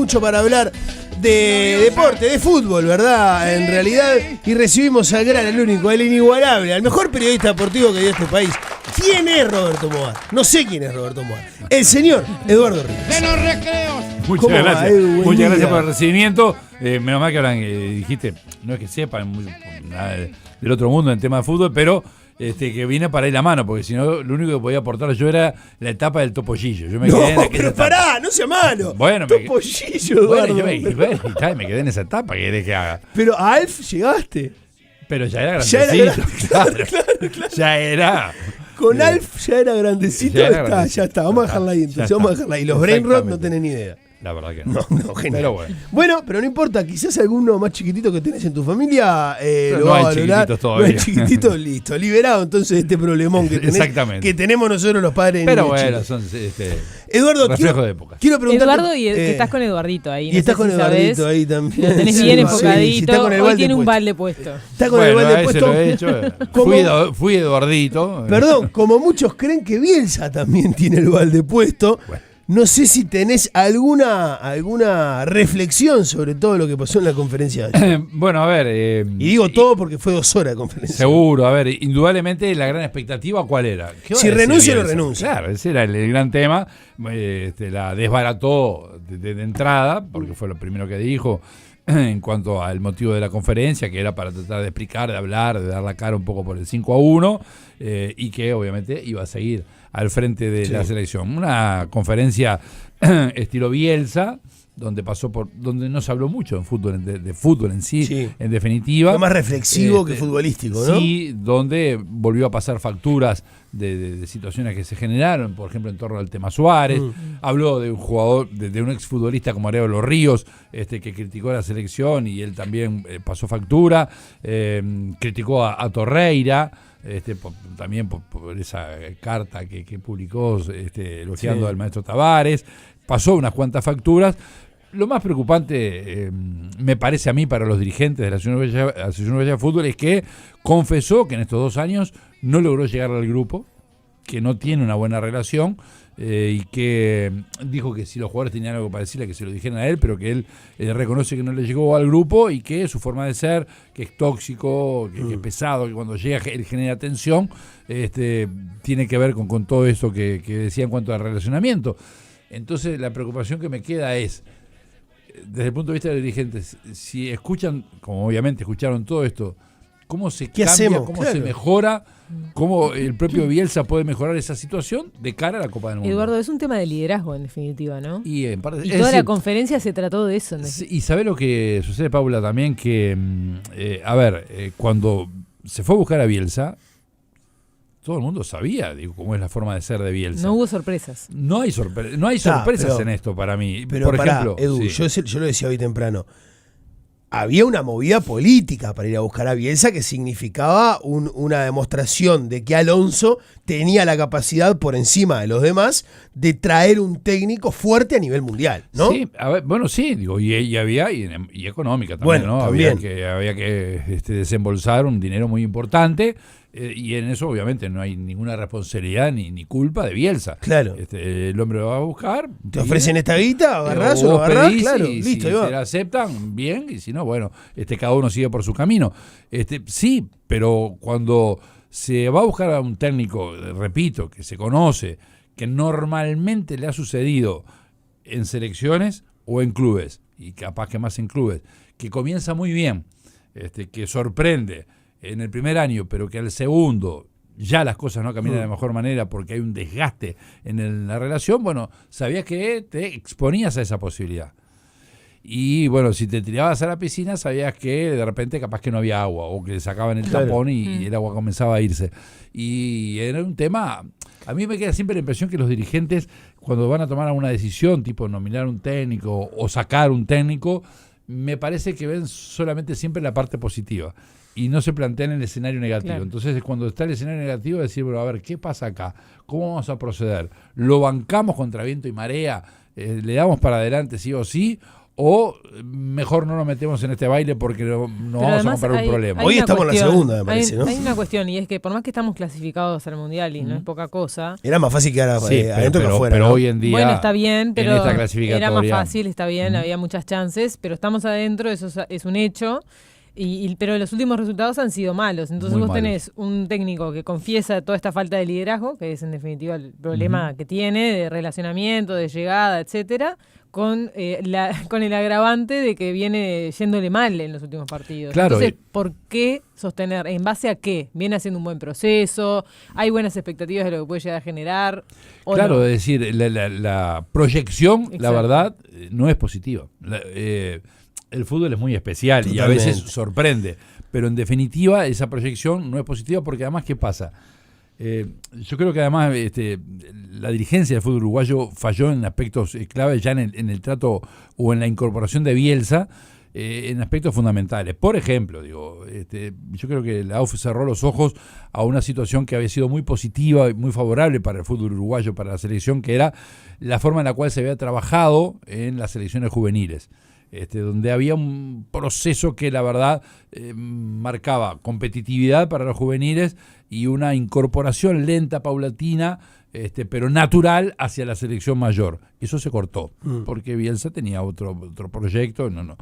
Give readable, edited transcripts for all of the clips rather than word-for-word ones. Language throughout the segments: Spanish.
mucho para hablar de deporte, de fútbol, ¿verdad? En realidad, y recibimos al gran, al único, al inigualable, al mejor periodista deportivo que dio este país. ¿Quién es Roberto Moar? No sé quién es Roberto Moar. El señor Eduardo Ríos. ¡De los recreos! Muchas gracias. Muchas gracias por el recibimiento. Menos mal que ahora dijiste, no es que sepan nada del otro mundo en tema de fútbol, pero que vine para ir la mano, porque si no, lo único que podía aportar yo era la etapa del topollillo. Yo me quedé en aquella pero etapa. pará, no sea malo. Bueno, Topollillo, Eduardo. Me quedé en esa etapa, ¿qué querés que haga? Pero a Alf llegaste. Pero ya era grandecito. Claro. Ya era. Con Alf ya era grandecito. Ya está. Vamos a dejarla ahí entonces. Vamos a dejarla ahí. Los brain rot no tenés ni idea. La verdad que no. No, genial. Pero bueno. Pero no importa, quizás alguno más chiquitito que tenés en tu familia lo no va a hay valorar. chiquititos todavía. No hay chiquititos, listo. Liberado entonces este problemón que tenés. Exactamente. Que tenemos nosotros los padres. Pero bueno, son Eduardo, reflejos de época. Quiero preguntarte. Eduardo, que estás con Eduardito ahí. Y estás con Eduardito ahí también. Lo tenés bien enfocadito. Está con el Hoy balde tiene un puesto. balde puesto. Está con el balde puesto. Lo he hecho. Fui Eduardito. Perdón, como muchos creen que Bielsa también tiene el balde puesto. Bueno. No sé si tenés alguna reflexión sobre todo lo que pasó en la conferencia de ayer. Bueno, a ver. Y digo todo porque fue 2 horas de conferencia. Seguro, a ver, indudablemente la gran expectativa, ¿cuál era? Si renuncia, no renuncia. Claro, ese era el gran tema. La desbarató de entrada, porque fue lo primero que dijo en cuanto al motivo de la conferencia, que era para tratar de explicar, de hablar, de dar la cara un poco por el 5-1, y que obviamente iba a seguir al frente de la selección. Una conferencia estilo Bielsa, donde no se habló mucho de fútbol en sí, en definitiva. Fue más reflexivo que futbolístico, ¿no? Sí, donde volvió a pasar facturas de situaciones que se generaron, por ejemplo, en torno al tema Suárez. Habló de un jugador, de un exfutbolista como Arevalo Ríos, que criticó a la selección y él también pasó factura. Criticó a Torreira. También por esa carta que publicó elogiando al maestro Tavares. Pasó unas cuantas facturas. Lo más preocupante, me parece a mí, para los dirigentes de la Asociación Uruguaya de Fútbol, es que confesó que en estos 2 años no logró llegar al grupo, que no tiene una buena relación, y que dijo que si los jugadores tenían algo para decirle, que se lo dijeran a él, pero que él reconoce que no le llegó al grupo y que su forma de ser, que es tóxico, que es pesado, que cuando llega él genera tensión, tiene que ver con todo esto que decía en cuanto al relacionamiento. Entonces la preocupación que me queda es, desde el punto de vista de los dirigentes, si escuchan, como obviamente escucharon todo esto, ¿cómo se cambia, cómo se mejora, cómo el propio Bielsa puede mejorar esa situación de cara a la Copa del Mundo? Eduardo, es un tema de liderazgo en definitiva, ¿no? Y en parte, toda la conferencia se trató de eso. Y ¿sabe lo que sucede, Paula, también? Que, cuando se fue a buscar a Bielsa, todo el mundo sabía, cómo es la forma de ser de Bielsa. No hubo sorpresas. No hay sorpresas en esto para mí. Pero por ejemplo, Edu, yo lo decía hoy temprano. Había una movida política para ir a buscar a Bielsa que significaba una demostración de que Alonso tenía la capacidad por encima de los demás de traer un técnico fuerte a nivel mundial, ¿no? Sí, y había, y económica también, bueno, ¿no? También. Había que desembolsar un dinero muy importante. Y en eso obviamente no hay ninguna responsabilidad ni culpa de Bielsa. Claro. El hombre lo va a buscar. Te ofrecen esta guita, agarrás o lo agarrás, claro, listo. Si te la aceptan, bien, y si no, bueno, cada uno sigue por su camino. Sí, pero cuando se va a buscar a un técnico, repito, que se conoce, que normalmente le ha sucedido en selecciones o en clubes, y capaz que más en clubes, que comienza muy bien, que sorprende en el primer año, pero que al segundo ya las cosas no caminan de la mejor manera porque hay un desgaste en la relación, bueno, sabías que te exponías a esa posibilidad. Y bueno, si te tirabas a la piscina, sabías que de repente capaz que no había agua, o que sacaban el tapón y el agua comenzaba a irse. Y era un tema. A mí me queda siempre la impresión que los dirigentes, cuando van a tomar alguna decisión, tipo nominar un técnico o sacar un técnico, me parece que ven solamente siempre la parte positiva y no se plantean el escenario negativo. Claro. Entonces, cuando está el escenario negativo, decir, bueno, a ver, ¿qué pasa acá? ¿Cómo vamos a proceder? ¿Lo bancamos contra viento y marea? ¿Le damos para adelante sí o sí? o mejor no nos metemos en este baile porque nos vamos a comprar un problema. Hoy estamos en la segunda, me parece, ¿no? Hay una cuestión, y es que por más que estamos clasificados al Mundial, y no es poca cosa... Era más fácil quedar adentro que afuera, pero ¿no? hoy en día, bueno, está bien, pero en esta clasificatoria, era más fácil, está bien, había muchas chances, pero estamos adentro, eso es un hecho. Pero los últimos resultados han sido malos. Entonces Muy vos malos. tenés un técnico que confiesa toda esta falta de liderazgo, que es en definitiva el problema que tiene, de relacionamiento, de llegada, etcétera, con el agravante de que viene yéndole mal en los últimos partidos. Claro, Entonces, ¿por qué sostener? ¿En base a qué? ¿Viene haciendo un buen proceso? ¿Hay buenas expectativas de lo que puede llegar a generar? Claro, no? es decir, la proyección, la Exacto. verdad, no es positiva. El fútbol es muy especial y a Totalmente. veces sorprende, pero en definitiva esa proyección no es positiva porque además, ¿qué pasa? Yo creo que además la dirigencia del fútbol uruguayo falló en aspectos claves ya en el trato o en la incorporación de Bielsa en aspectos fundamentales. Por ejemplo, yo creo que la AUF cerró los ojos a una situación que había sido muy positiva y muy favorable para el fútbol uruguayo, para la selección, que era la forma en la cual se había trabajado en las selecciones juveniles. Donde había un proceso que la verdad marcaba competitividad para los juveniles y una incorporación lenta, paulatina, pero natural hacia la selección mayor. Eso se cortó, porque Bielsa tenía otro proyecto, no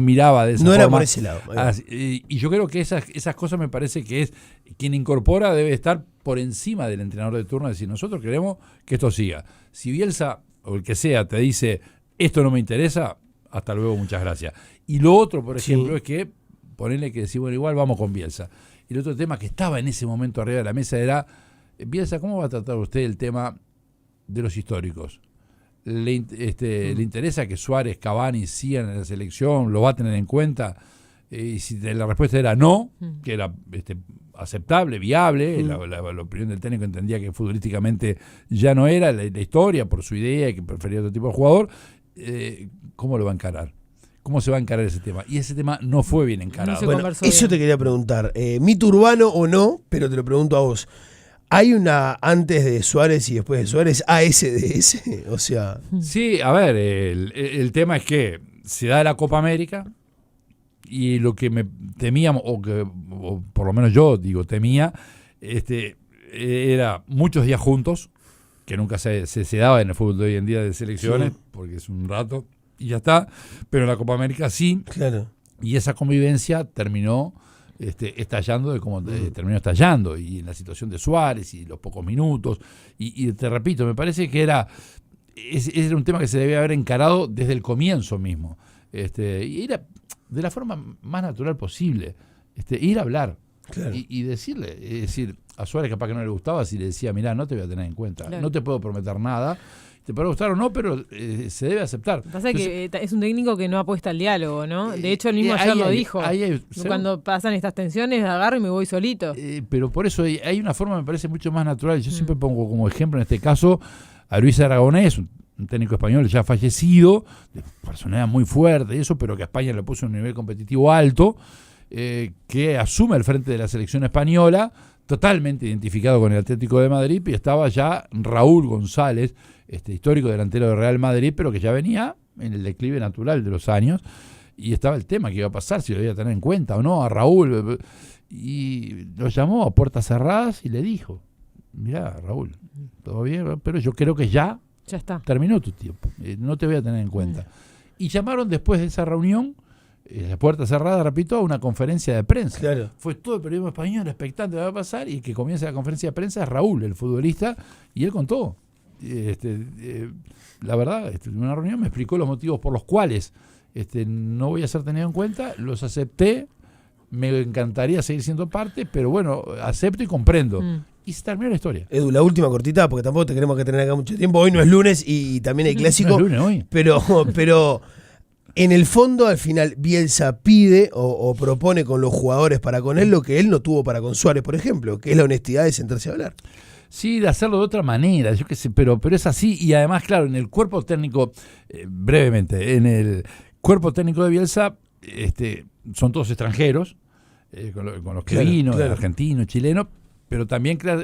miraba de esa forma. No era por ese lado. Y yo creo que esas cosas me parece que es quien incorpora debe estar por encima del entrenador de turno, es decir, nosotros queremos que esto siga. Si Bielsa o el que sea te dice esto no me interesa, hasta luego, muchas gracias. Y lo otro, por ejemplo, es que ponerle que decir, bueno, igual vamos con Bielsa. Y el otro tema que estaba en ese momento arriba de la mesa era, Bielsa, ¿cómo va a tratar usted el tema de los históricos? ¿Le interesa que Suárez, Cavani sigan en la selección? ¿Lo va a tener en cuenta? Y si la respuesta era no, que era aceptable, viable, la opinión del técnico entendía que futbolísticamente ya no era la historia por su idea y que prefería otro tipo de jugador, ¿cómo lo va a encarar? ¿Cómo se va a encarar ese tema? Y ese tema no fue bien encarado. No se Bueno, conversó eso bien. te quería preguntar. ¿Mito urbano o no? Pero te lo pregunto a vos. ¿Hay una antes de Suárez y después de Suárez ASDS? O sea... Sí, a ver, el tema es que se da la Copa América y lo que me temíamos, o por lo menos yo temía, era muchos días juntos, que nunca se daba en el fútbol de hoy en día de selecciones, porque es un rato y ya está, pero en la Copa América sí, Claro. y esa convivencia terminó estallando de como terminó estallando, y en la situación de Suárez y los pocos minutos, y te repito, me parece que era un tema que se debía haber encarado desde el comienzo mismo, y era de la forma más natural posible, ir a hablar. Claro. Y decirle, es decir, a Suárez capaz que no le gustaba si le decía, mirá, no te voy a tener en cuenta, Claro. no te puedo prometer nada, te puede gustar o no, pero se debe aceptar. Pasa Entonces, que es un técnico que no apuesta al diálogo, ¿no? De hecho, él mismo ayer lo dijo. Cuando pasan estas tensiones, agarro y me voy solito. Pero por eso hay una forma, me parece, mucho más natural. Yo siempre pongo como ejemplo en este caso a Luis Aragonés, un técnico español ya fallecido, de personalidad muy fuerte y eso, pero que a España le puso un nivel competitivo alto, que asume el frente de la selección española, totalmente identificado con el Atlético de Madrid, y estaba ya Raúl González, histórico delantero de Real Madrid, pero que ya venía en el declive natural de los años, y estaba el tema que iba a pasar, si lo iba a tener en cuenta o no a Raúl, y lo llamó a puertas cerradas y le dijo, mirá, Raúl, todo bien, pero yo creo que ya está. Terminó tu tiempo, no te voy a tener en cuenta. Y llamaron después de esa reunión, la puerta cerrada, repito, a una conferencia de prensa. Claro. Fue todo el periodismo español expectante de qué va a pasar, y el que comienza la conferencia de prensa es Raúl, el futbolista, y él contó. La verdad, en una reunión me explicó los motivos por los cuales no voy a ser tenido en cuenta, los acepté, me encantaría seguir siendo parte, pero bueno, acepto y comprendo. Y se terminó la historia. Edu, la última cortita, porque tampoco te queremos que tener acá mucho tiempo. Hoy no es lunes y también hay clásico. No es lunes hoy. Pero en el fondo, al final, Bielsa pide o propone con los jugadores para con él lo que él no tuvo para con Suárez, por ejemplo, que es la honestidad de sentarse a hablar. Sí, de hacerlo de otra manera, yo qué sé, pero es así. Y además, claro, en el cuerpo técnico, brevemente, en el cuerpo técnico de Bielsa, son todos extranjeros, con los que vino, argentino, chileno, pero también, claro,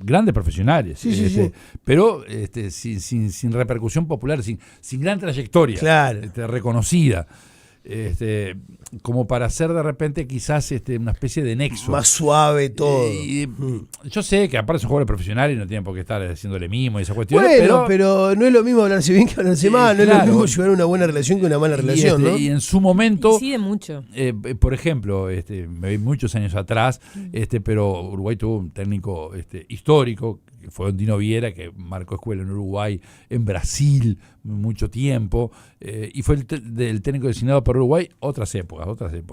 grandes profesionales, Sí, sí. pero sin repercusión popular, sin gran trayectoria, Claro. reconocida. Como para hacer de repente quizás una especie de nexo. Más suave todo. Yo sé que aparte son jugadores profesionales y no tienen por qué estar haciéndole mimo y esas cuestiones. Bueno, pero no es lo mismo hablarse bien que hablarse mal, no claro. es lo mismo llevar una buena relación que una mala relación, ¿no? Y en su momento, Incide mucho. por ejemplo, me vi muchos años atrás, pero Uruguay tuvo un técnico histórico, que fue Dino Viera, que marcó escuela en Uruguay, en Brasil, mucho tiempo, y fue el técnico designado por Uruguay otras épocas,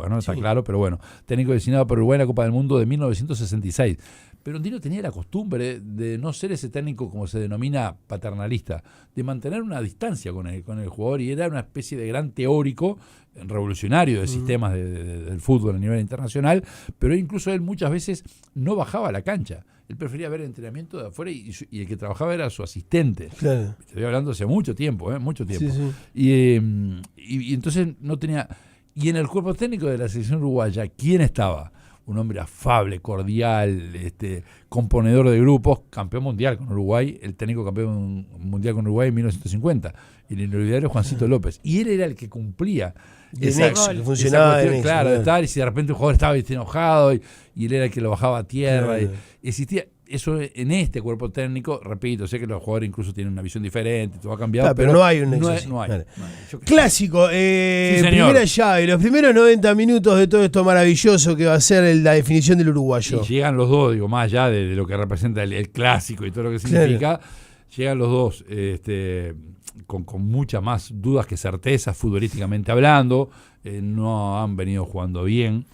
¿no? Está claro, pero bueno, técnico designado por Uruguay en la Copa del Mundo de 1966. Pero Dino tenía la costumbre de no ser ese técnico, como se denomina, paternalista, de mantener una distancia con el jugador, y era una especie de gran teórico, revolucionario de sistemas del fútbol a nivel internacional, pero incluso él muchas veces no bajaba a la cancha. Él prefería ver el entrenamiento de afuera y el que trabajaba era su asistente. Claro. Estoy hablando hace mucho tiempo, mucho tiempo. Sí. Y entonces no tenía... Y en el cuerpo técnico de la selección uruguaya, ¿quién estaba? Un hombre afable, cordial, componedor de grupos, campeón mundial con Uruguay, el técnico campeón mundial con Uruguay en 1950, el inolvidable Juancito López. Y él era el que cumplía De nexo, que funcionaba de nexo, claro, de estar, y si de repente un jugador estaba enojado y él era el que lo bajaba a tierra. Claro. Existía eso en este cuerpo técnico, repito, sé que los jugadores incluso tienen una visión diferente, todo ha cambiado, Claro, pero no hay un nexo. No hay. Claro. Yo creo- Clásico, Sí, señor. primera llave, los primeros 90 minutos de todo esto maravilloso que va a ser la definición del uruguayo. Y llegan los dos, digo, más allá de lo que representa el clásico y todo lo que significa, llegan los dos con muchas más dudas que certezas, futbolísticamente hablando, no han venido jugando bien.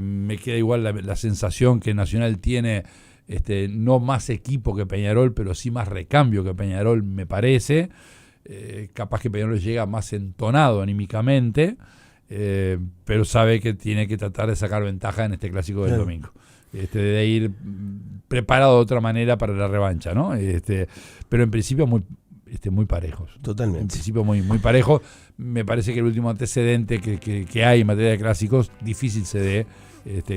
Me queda igual la sensación que Nacional tiene, no más equipo que Peñarol, pero sí más recambio que Peñarol, me parece. Capaz que Peñarol llega más entonado anímicamente, pero sabe que tiene que tratar de sacar ventaja en este clásico del domingo. De ir preparado de otra manera para la revancha, ¿no? Pero en principio muy parejos. Totalmente. En principio muy parejos. Me parece que el último antecedente que hay en materia de clásicos difícil se dé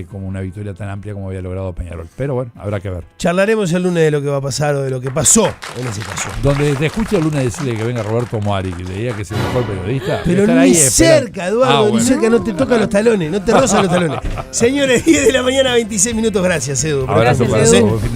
como una victoria tan amplia como había logrado Peñarol. Pero bueno, habrá que ver. Charlaremos el lunes de lo que va a pasar o de lo que pasó en ese caso. Donde te escucho el lunes decirle que venga Roberto Moari, que le diga que es el mejor periodista. Pero estar ni ahí cerca, Eduardo, bueno. ni cerca, no te toca los talones, no te rozan los talones. Señores, 10 de la mañana, 26 minutos. Gracias, Edu. Abrazo Gracias, para Edu. todos. Buen fin de